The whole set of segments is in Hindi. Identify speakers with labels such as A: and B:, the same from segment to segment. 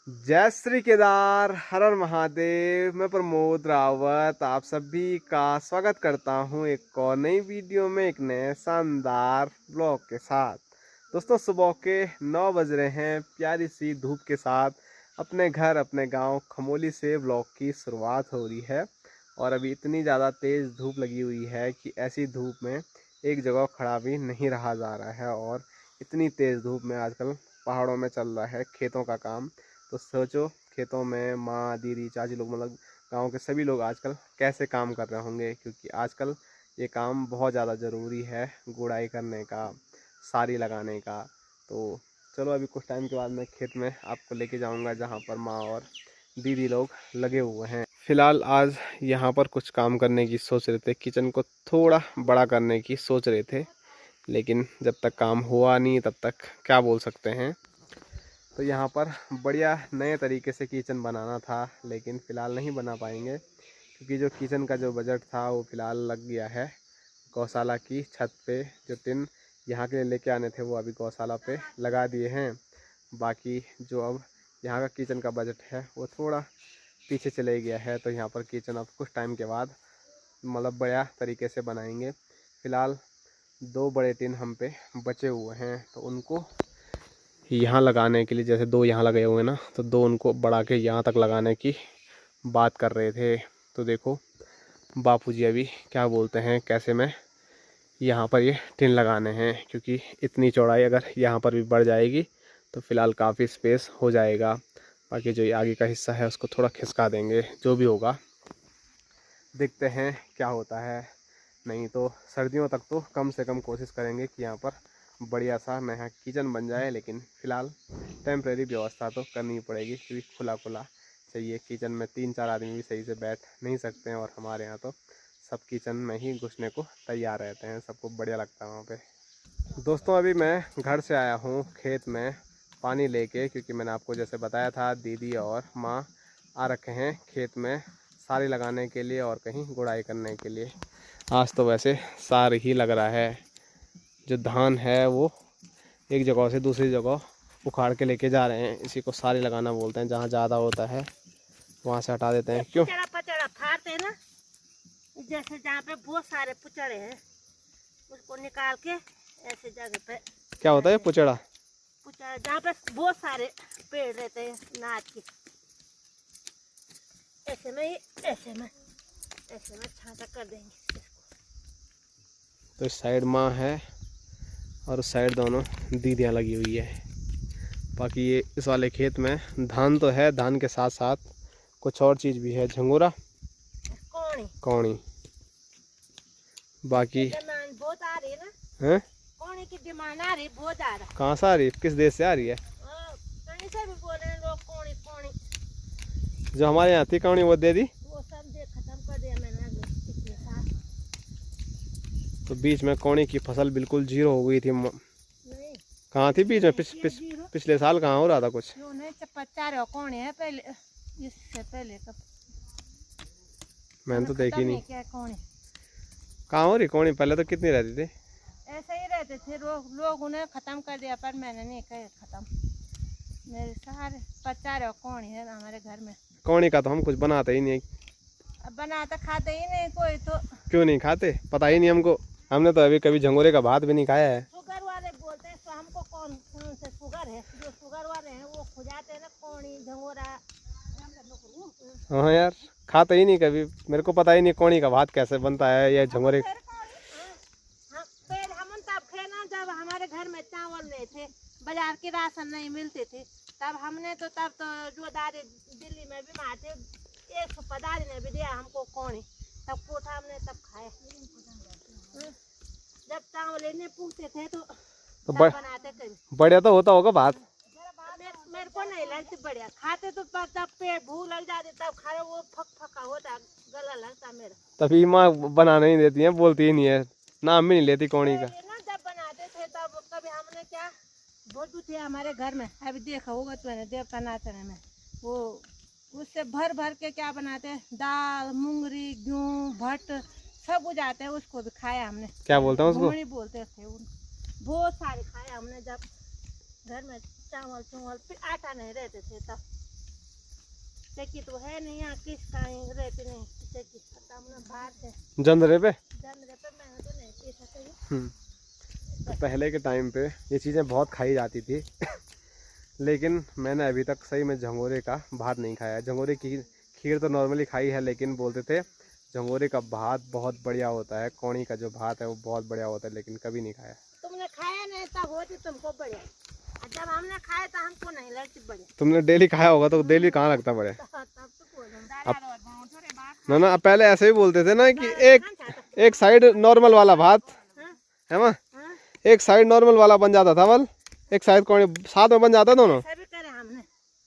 A: जय श्री केदार, हर हर महादेव। मैं प्रमोद रावत आप सभी का स्वागत करता हूं एक और नई वीडियो में, एक नए शानदार ब्लॉग के साथ। दोस्तों, सुबह के 9 बज रहे हैं। प्यारी सी धूप के साथ अपने घर अपने गांव खमोली से ब्लॉग की शुरुआत हो रही है। और अभी इतनी ज़्यादा तेज़ धूप लगी हुई है कि ऐसी धूप में एक जगह खड़ा भी नहीं रहा जा रहा है। और इतनी तेज़ धूप में आजकल पहाड़ों में चल रहा है खेतों का काम। तो सोचो, खेतों में माँ दीदी चाची लोग, मतलब गांव के सभी लोग आजकल कैसे काम कर रहे होंगे, क्योंकि आजकल ये काम बहुत ज़्यादा ज़रूरी है, गुड़ाई करने का, सारी लगाने का। तो चलो, अभी कुछ टाइम के बाद मैं खेत में आपको लेके जाऊंगा जहाँ पर माँ और दीदी लोग लगे हुए हैं। फ़िलहाल आज यहाँ पर कुछ काम करने की सोच रहे थे, किचन को थोड़ा बड़ा करने की सोच रहे थे, लेकिन जब तक काम हुआ नहीं तब तक क्या बोल सकते हैं। तो यहाँ पर बढ़िया नए तरीके से किचन बनाना था, लेकिन फ़िलहाल नहीं बना पाएंगे, क्योंकि जो किचन का जो बजट था वो फ़िलहाल लग गया है गौशाला की छत पे। जो टिन यहाँ के लिए लेके आने थे वो अभी गौशाला पे लगा दिए हैं। बाकी जो अब यहाँ का किचन का बजट है वो थोड़ा पीछे चले गया है। तो यहाँ पर किचन अब कुछ टाइम के बाद मतलब बढ़िया तरीके से बनाएंगे। फ़िलहाल 2 बड़े टिन हम पे बचे हुए हैं, तो उनको यहाँ लगाने के लिए, जैसे 2 यहाँ लगे हुए हैं ना, तो 2 उनको बढ़ा के यहाँ तक लगाने की बात कर रहे थे। तो देखो बापूजी अभी क्या बोलते हैं, कैसे में यहाँ पर ये टिन लगाने हैं, क्योंकि इतनी चौड़ाई अगर यहाँ पर भी बढ़ जाएगी तो फ़िलहाल काफ़ी स्पेस हो जाएगा। बाकी जो ये आगे का हिस्सा है उसको थोड़ा खिसका देंगे, जो भी होगा देखते हैं क्या होता है। नहीं तो सर्दियों तक तो कम से कम कोशिश करेंगे कि यहाँ पर बढ़िया सा नया किचन बन जाए, लेकिन फ़िलहाल टेम्प्रेरी व्यवस्था तो करनी पड़ेगी, क्योंकि खुला खुला चाहिए। किचन में 3-4 आदमी भी सही से बैठ नहीं सकते हैं, और हमारे यहाँ तो सब किचन में ही घुसने को तैयार रहते हैं, सबको बढ़िया लगता है वहाँ पे। दोस्तों, अभी मैं घर से आया हूँ खेत में पानी लेके, क्योंकि मैंने आपको जैसे बताया था दीदी और माँ आ रखे हैं खेत में सारी लगाने के लिए और कहीं गुड़ाई करने के लिए। आज तो वैसे सार ही लग रहा है। जो धान है वो एक जगह से दूसरी जगह उखाड़ के लेके जा रहे हैं, इसी को सारी लगाना बोलते हैं। जहाँ ज़्यादा होता है वहाँ से हटा देते हैं। क्यों
B: पुचड़ा पचड़ा फाड़ते हैं ना, जैसे जहाँ पे बहुत सारे पुचड़े हैं उसको निकाल के ऐसे जगह पे
A: क्या होता है पुचड़ा?
B: पुचड़ा जहाँ पे बहुत सारे पेड़ रहते हैं नाच के, ऐसे में छांटा कर देंगे।
A: तो इस साइड माँ है और उस साइड दोनों दीदियाँ लगी हुई है। बाकी ये इस वाले खेत में धान तो है, धान के साथ साथ कुछ और चीज़ भी है, झंगोरा
B: कौड़ी
A: कौड़ी। बाकी
B: डिमांड बहुत आ रही है ना,
A: हैं
B: कौड़ी की डिमांड आ रही बहुत ज्यादा।
A: कहाँ से आ रही है, किस देश से आ रही है?
B: कहीं से भी बोल रहे हैं लोग कौड़ी कौड़ी।
A: जो हमारे यहाँ थी कौड़ी वो दे दी,
B: वो सब दे खत्म कर दिया मैंने पिछले साल।
A: तो बीच में कौड़ी की फसल बिल्कुल जीरो हो गई थी।
B: नहीं,
A: कहाँ थी बीच में? पिछले साल कहाँ हो रहा था कुछ?
B: जो नहीं चपच्चा रहे कौन है पहले, इससे पहले तो
A: मैंने तो देखी नहीं।
B: क्या कौन है?
A: कहाँ हो रही कौड़ी? पहले तो कितनी रहती थी।
B: ऐसे ही रहते थे लोग उन्हें खत्म कर दिया, पर मैंने नहीं किया खत्म। मेरे सारे 50 रहे कौन है हमारे घर में।
A: कौड़ी का तो हम कुछ बनाते ही नहीं।
B: अब बनाता खाते ही नहीं कोई तो।
A: क्यों नहीं खाते, पता ही नहीं हमको। हमने तो अभी कभी झंगोरे का भात भी नहीं खाया है।
B: शुगर वाले बोलते हैं, तो हमको कौन कौन से शुगर है? जो शुगर वाले हैं वो खुजाते हैं ना कौड़ी झंगोरा।
A: हाँ यार, खाते ही नहीं कभी, मेरे को पता ही नहीं कौड़ी का भात कैसे बनता है या झंगोरे।
B: पहले हम तब थे ना, जब हमारे घर में चावल नहीं थे, बाजार के राशन नहीं मिलते थे, तब हमने तो तब तो जो दादी दिल्ली में बीमार थे, 100 दादी ने भी दिया हमको कौड़ी, तब कोठा हमने तब खाए। जब चावल इन्हें पूछते थे तो बनाते थे।
A: बढ़िया तो होता होगा भात।
B: मेरे को नहीं लगती बढ़िया, खाते तो तब पेट भूख लग जाती, तब खाए वो फक फका होता, गला लगता मेरा।
A: तभी माँ बना नहीं देती है, बोलती ही नहीं है, नाम भी नहीं लेती कौड़ी का।
B: ना जब बनाते थे तब कभी हमने क्या भोजू थे हमारे घर में, अभी देखा होगा तो मैंने देवता नाचने में, वो उससे भर भर के क्या बनाते हैं, दाल मुंगरी गेहूँ भट्ट सब उजाते हैं, उसको भी खाया हमने।
A: क्या बोलते हैं उसको?
B: घुमड़ी बोलते थे। बहुत सारे खाया हमने, जब घर में चावल चुवल फिर आटा नहीं रहते थे तब। चक्की तो है नहीं यहाँ, किस का रहते नहीं चक्की खत्म ना बाहर से
A: जंदरे पे।
B: जंदरे पे मैं तो नहीं पी सकती।
A: तो पहले के टाइम पे ये चीज़ें बहुत खाई जाती थी लेकिन मैंने अभी तक सही में झंगोरे का भात नहीं खाया। झंगोरे की खीर तो नॉर्मली खाई है, लेकिन बोलते थे झंगोरे का भात बहुत बढ़िया होता है, कौड़ी का जो भात है वो बहुत बढ़िया होता है, लेकिन कभी नहीं खाया।
B: तुमने खाया नहीं तब होती तुमको बढ़िया, जब हमने खाया तो हमको नहीं लगती बढ़िया।
A: तुमने डेली खाया होगा तो डेली कहाँ लगता बढ़िया।
B: तब तो बोलो
A: ना ना, पहले ऐसे ही बोलते थे ना कि एक साइड नॉर्मल वाला भात है ना, एक साइड नॉर्मल वाला बन जाता था, बल एक साइड कौड़ी साथ में बन जाता दोनों।
B: हमने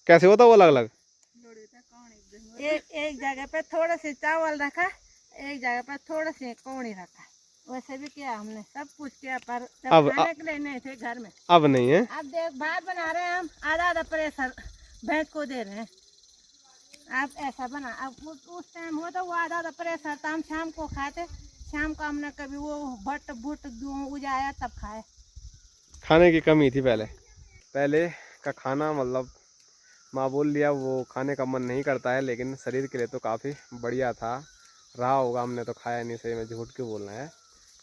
A: कैसे होता वो अलग अलग?
B: एक जगह पे थोड़ा सी चावल रखा, एक जगह पे थोड़ा सी कौड़ी रखा, वैसे भी किया हमने, सब कुछ किया, पर जब खाने के लिए नहीं थे घर में।
A: अब नहीं है।
B: अब देख भात बना रहे हैं हम, आधा आधा प्रेशर भैंस को दे रहे हैं। अब ऐसा बना, अब उस टाइम होता वो आधा आधा प्रेशर था, हम शाम को खाते, शाम को हमने कभी वो भट्ट भुट उजाया तब खाए।
A: खाने की कमी थी पहले का खाना, मतलब माँ बोल लिया वो खाने का मन नहीं करता है, लेकिन शरीर के लिए तो काफ़ी बढ़िया था, रहा होगा, हमने तो खाया नहीं, सही में झूठ क्यों बोलना है।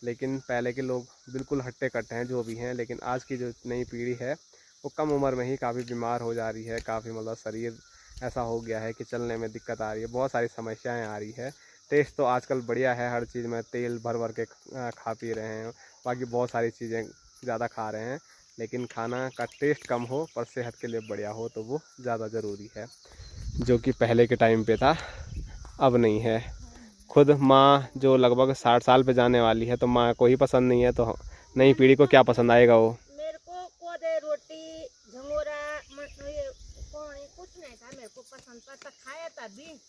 A: लेकिन पहले के लोग बिल्कुल हट्टे कट्टे हैं जो भी हैं, लेकिन आज की जो नई पीढ़ी है वो कम उम्र में ही काफ़ी बीमार हो जा रही है, काफ़ी मतलब शरीर ऐसा हो गया है कि चलने में दिक्कत आ रही है, बहुत सारी समस्याएं आ रही है। टेस्ट तो आजकल बढ़िया है, हर चीज़ में तेल भर भर के खा पी रहे हैं, बाकी बहुत सारी चीज़ें ज़्यादा खा रहे हैं, लेकिन खाना का टेस्ट कम हो पर सेहत के लिए बढ़िया हो तो वो ज़्यादा ज़रूरी है, जो कि पहले के टाइम पे था, अब नहीं है। खुद माँ जो लगभग 60 साल पे जाने वाली है, तो माँ को ही पसंद नहीं है, तो नई पीढ़ी को क्या पसंद आएगा वो।
B: मेरे को कोदे रोटी झंगोरा कुछ नहीं था मेरे को पसंद, पर खाया तभी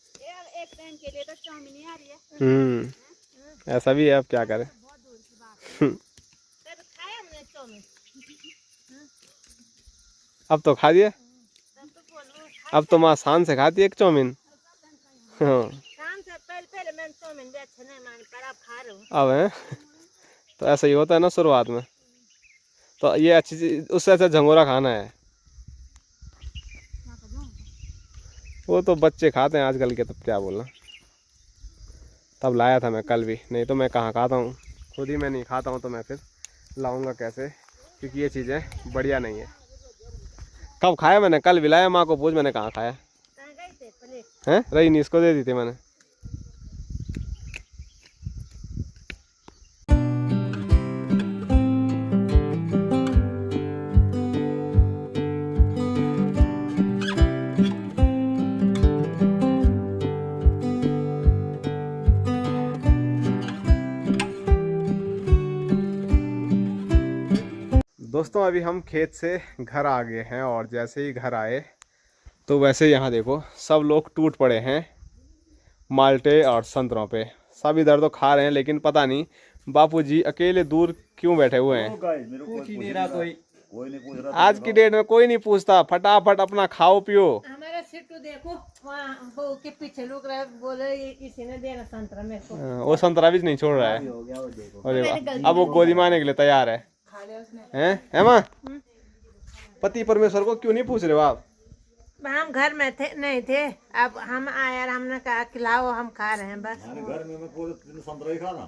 B: एक टाइम के लिए तो चाउमीन आ रही है।
A: ऐसा भी है, अब क्या करें।
B: बहुत दूर की बात है। तब खाया हमने चाउमीन,
A: अब तो खा दिए,
B: तब तो बोलो
A: अब तो माँ शान से खाती है एक चाउमीन। हाँ
B: शाम से पहले मैंने चाउमीन भी अच्छा नहीं मानी, पर अब खा रहे हूँ।
A: अब है तो ऐसा ही होता है ना शुरुआत में, तो ये अच्छी चीज, उससे अच्छा झंगोरा खाना है। वो तो बच्चे खाते हैं आजकल के, तब क्या बोलना। तब लाया था मैं कल भी, नहीं तो मैं कहाँ खाता हूँ, खुद ही मैं नहीं खाता हूँ तो मैं फिर लाऊंगा कैसे, क्योंकि ये चीज़ें बढ़िया नहीं है। कब खाया मैंने? कल भी लाया, माँ को पूछ मैंने कहाँ खाया है, रही नहीं, इसको दे दी थी मैंने। दोस्तों अभी हम खेत से घर आ गए हैं, और जैसे ही घर आए तो वैसे यहाँ देखो सब लोग टूट पड़े हैं माल्टे और संतरों पे। सब इधर तो खा रहे हैं, लेकिन पता नहीं बापूजी अकेले दूर क्यों बैठे हुए हैं। आज की डेट में कोई नहीं पूछता, फटाफट अपना खाओ पियो।
B: हमारा सिट्टू देखो वहाँ बहू के पीछे लोग रहे, बोले ये किसी ने देना संतरा मेरे को।
A: वो संतरा भी नहीं छोड़ रहा है, और अब वो गोली मारने के लिए तैयार है। हैं माँ, पति परमेश्वर को क्यों नहीं पूछ रहे हो आप?
B: हम घर में थे नहीं थे, अब हम आए और हमने कहा खिलाओ, हम खा रहे हैं बस।
C: घर में मैं पूरे दिन संतरा ही खाना।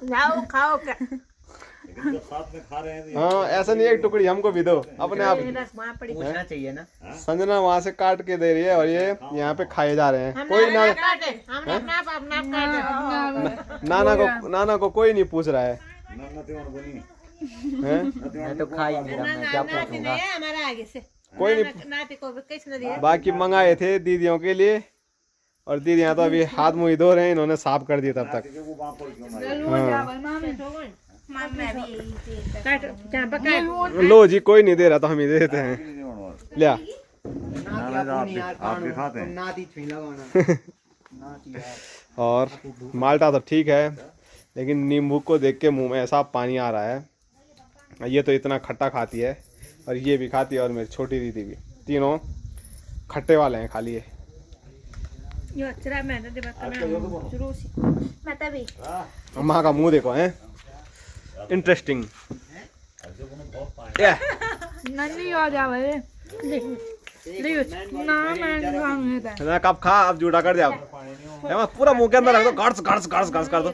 B: लाओ खाओ क्या,
C: लेकिन जब साथ में खा रहे हैं
A: हाँ ऐसा नहीं, एक टुकड़ी हमको भी दो अपने आप।
B: वहाँ पड़ी
D: पूछना चाहिए ना।
A: संजना वहाँ से काट के दे रही है और ये यहाँ पे खाए जा रहे हैं।
B: हमने
A: कोई ना,
B: हमने अपना काटे।
A: नाना को कोई नहीं पूछ रहा है।
D: मैं तो खा ही नहीं रहा, मैं क्या पूछूंगा।
B: हमारा आगे से
A: कोई नहीं,
B: नाती को भी किसने दिया।
A: बाकी मंगाए थे दीदियों के लिए, और दीदियाँ तो अभी हाथ मुँह धो रहे हैं, इन्होंने साफ कर दिया तब तक। लो जी, कोई नहीं दे रहा तो हम ही दे देते हैं, लिया।
C: आप भी खाते हैं।
A: और माल्टा तो ठीक है, लेकिन नींबू को देख के मुंह में ऐसा पानी आ रहा है। ये तो इतना खट्टा खाती है, और ये भी खाती है, और मेरी छोटी दीदी भी, तीनों खट्टे वाले हैं खाली ये। माँ का मुंह देखो है, इंटरेस्टिंग। ना कब खा, अब जूठा कर दिया अब पूरा मुंह के अंदर रख दो, घास घास घास घास कर दो।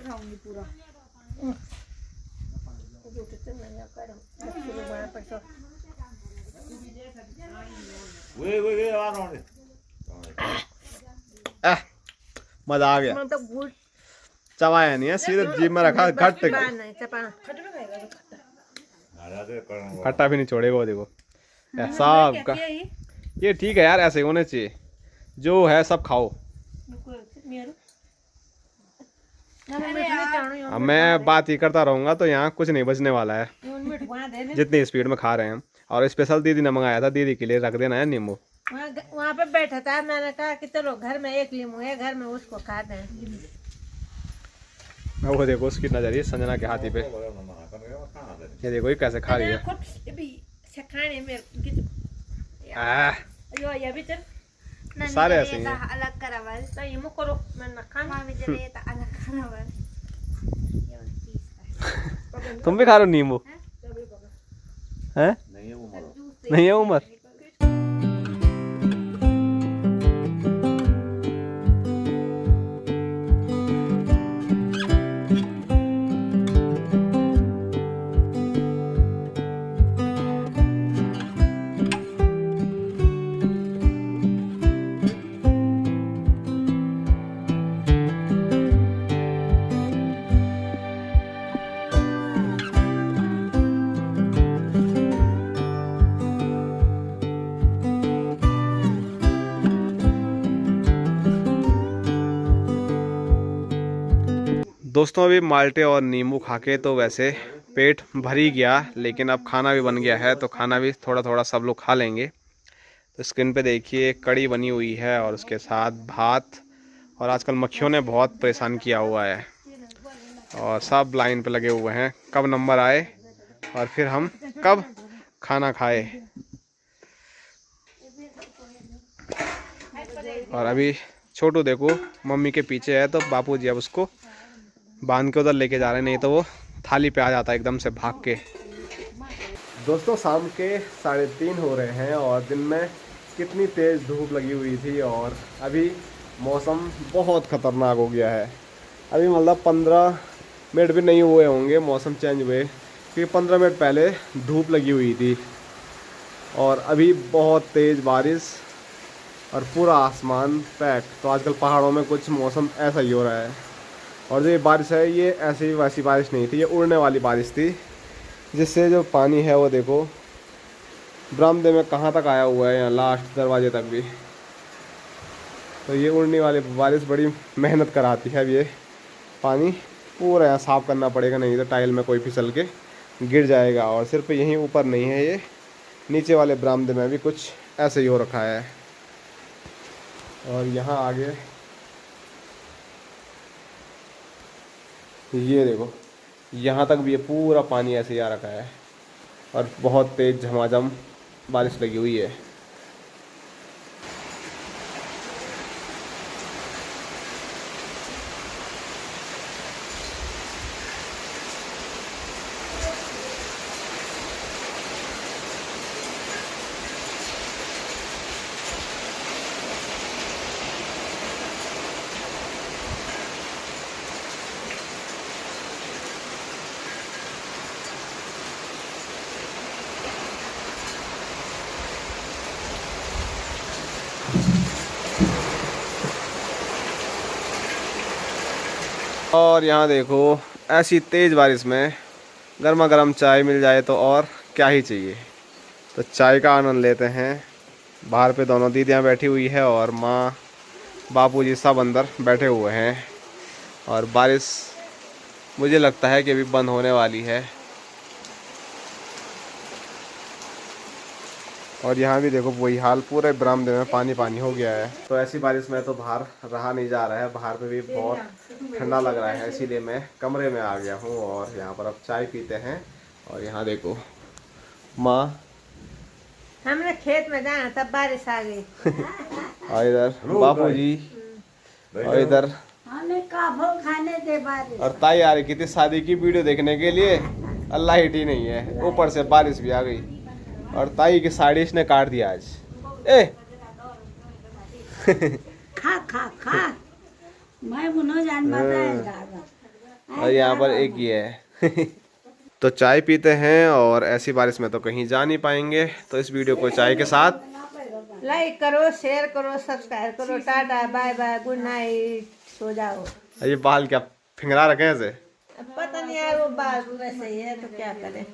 C: वे आ रहा हूँ।
A: मजा आ गया, चबाया नहीं है, सीधे जीभ में रखा, घट खट्टा भी नहीं छोड़ेगा वो, देखो ऐसा का। ये ठीक है यार, ऐसे होने चाहिए, जो है सब खाओ। अब मैं बात ही करता रहूंगा तो यहाँ कुछ नहीं बचने वाला है, जितनी स्पीड में खा रहे हैं हम। और स्पेशल दीदी ने मंगाया था, दीदी के लिए रख देना है नींबू।
B: वहाँ पे बैठा था, मैंने कहा कि चलो घर में एक नींबू है, घर में उसको खाते हैं।
A: वो देखो उसकी नजर है संजना के हाथी पे, ये देखो ये कैसे खा रही है। सारे ऐसे ही हैं।
B: अलग करावल तो ये मु करो मैं न खाना में जले तो अलग करावल।
A: तुम भी खा रहे हो नींबू? हैं? नहीं है उम्र। दोस्तों अभी माल्टे और नींबू खा के तो वैसे पेट भर ही गया, लेकिन अब खाना भी बन गया है तो खाना भी थोड़ा थोड़ा सब लोग खा लेंगे। तो स्क्रीन पे देखिए कड़ी बनी हुई है और उसके साथ भात, और आजकल मक्खियों ने बहुत परेशान किया हुआ है और सब लाइन पे लगे हुए हैं कब नंबर आए और फिर हम कब खाना खाए। और अभी छोटू देखो मम्मी के पीछे है, तो बापूजी अब उसको बांध के उधर लेके जा रहे हैं, नहीं तो वो थाली पे आ जाता है एकदम से भाग के। दोस्तों शाम के 3:30 हो रहे हैं और दिन में कितनी तेज़ धूप लगी हुई थी और अभी मौसम बहुत ख़तरनाक हो गया है। अभी मतलब 15 मिनट भी नहीं हुए होंगे मौसम चेंज हुए, क्योंकि 15 मिनट पहले धूप लगी हुई थी और अभी बहुत तेज़ बारिश और पूरा आसमान पैक। तो आजकल पहाड़ों में कुछ मौसम ऐसा ही हो रहा है। और जो ये बारिश है ये ऐसी वैसी बारिश नहीं थी, ये उड़ने वाली बारिश थी, जिससे जो पानी है वो देखो बरामदे में कहाँ तक आया हुआ है, यहाँ लास्ट दरवाजे तक भी। तो ये उड़ने वाली बारिश बड़ी मेहनत कराती है। अब ये पानी पूरा यहाँ साफ़ करना पड़ेगा, नहीं तो टाइल में कोई फिसल के गिर जाएगा। और सिर्फ यहीं ऊपर नहीं है, ये नीचे वाले बरामदे में भी कुछ ऐसे ही हो रखा है। और यहाँ आगे ये देखो यहाँ तक भी ये पूरा पानी ऐसे ही आ रखा है और बहुत तेज़ झमाझम बारिश लगी हुई है। और यहाँ देखो ऐसी तेज़ बारिश में गर्मा गर्म चाय मिल जाए तो और क्या ही चाहिए। तो चाय का आनंद लेते हैं। बाहर पे दोनों दीदियाँ बैठी हुई है और माँ बापूजी सब अंदर बैठे हुए हैं। और बारिश मुझे लगता है कि अभी बंद होने वाली है। और यहाँ भी देखो वही हाल, पूरे बरामदे में पानी पानी हो गया है। तो ऐसी बारिश में तो बाहर रहा नहीं जा रहा है, बाहर पे भी बहुत ठंडा लग रहा है, इसीलिए मैं कमरे में आ गया हूँ और यहाँ पर अब चाय पीते हैं। और यहाँ देखो माँ,
B: हमने खेत में जाना तब बारिश आ गई।
A: और इधर बापूजी, और इधर
B: हमें काबू खाने दे बारिश।
A: और ताई आ रही थी शादी की वीडियो देखने के लिए, अल्लाह हिट ही नहीं है, ऊपर से बारिश भी आ गई। और ताई की साड़ी इसने काट दिया आज, ए
E: खा खा खा मैं बुनो जान
A: और यहाँ पर एक ही है। तो चाय पीते हैं और ऐसी बारिश में तो कहीं जा नहीं पाएंगे, तो इस वीडियो को चाय के साथ
B: लाइक करो, शेयर करो, सब्सक्राइब करो। Tata bye bye, good night, सो जाओ।
A: ये बाल क्या फिंगरा रखे हैं ऐसे?
B: पता नहीं यार, वो बाल वैसे ही है तो क्या करें।